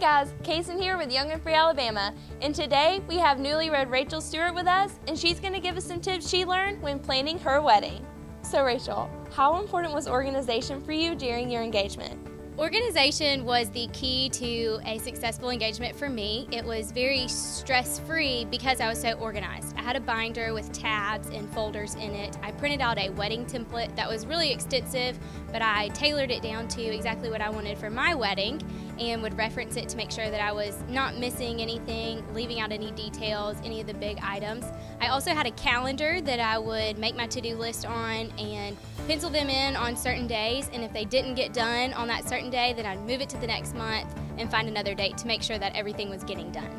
guys, Kason here with Young and Free Alabama, and today we have Newlywed Rachel Stewart with us, and she's going to give us some tips she learned when planning her wedding. So Rachel, how important was organization for you during your engagement? Organization was the key to a successful engagement for me. It was very stress-free because I was so organized. I had a binder with tabs and folders in it. I printed out a wedding template that was really extensive, but I tailored it down to exactly what I wanted for my wedding and would reference it to make sure that I was not missing anything, leaving out any details, any of the big items. I also had a calendar that I would make my to-do list on and pencil them in on certain days, and if they didn't get done on that certain day, then I'd move it to the next month and find another date to make sure that everything was getting done.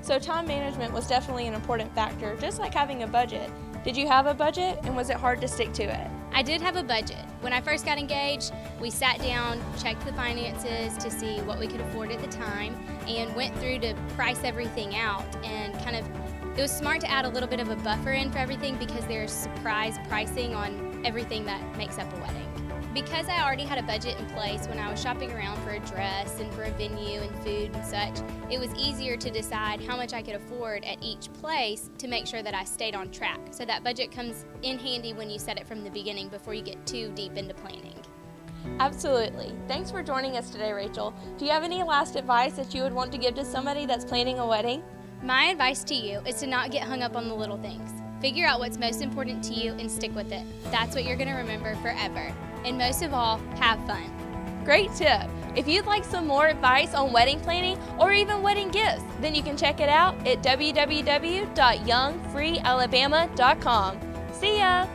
So time management was definitely an important factor, just like having a budget. Did you have a budget, and was it hard to stick to it? I did have a budget. When I first got engaged, we sat down, checked the finances to see what we could afford at the time, and went through to price everything out, and it was smart to add a little bit of a buffer in for everything because there's surprise pricing on everything that makes up a wedding. Because I already had a budget in place when I was shopping around for a dress and for a venue and food and such, it was easier to decide how much I could afford at each place to make sure that I stayed on track. So that budget comes in handy when you set it from the beginning before you get too deep into planning. Absolutely. Thanks for joining us today, Rachel. Do you have any last advice that you would want to give to somebody that's planning a wedding? My advice to you is to not get hung up on the little things. Figure out what's most important to you and stick with it. That's what you're going to remember forever. And most of all, have fun. Great tip. If you'd like some more advice on wedding planning or even wedding gifts, then you can check it out at www.youngfreealabama.com. See ya!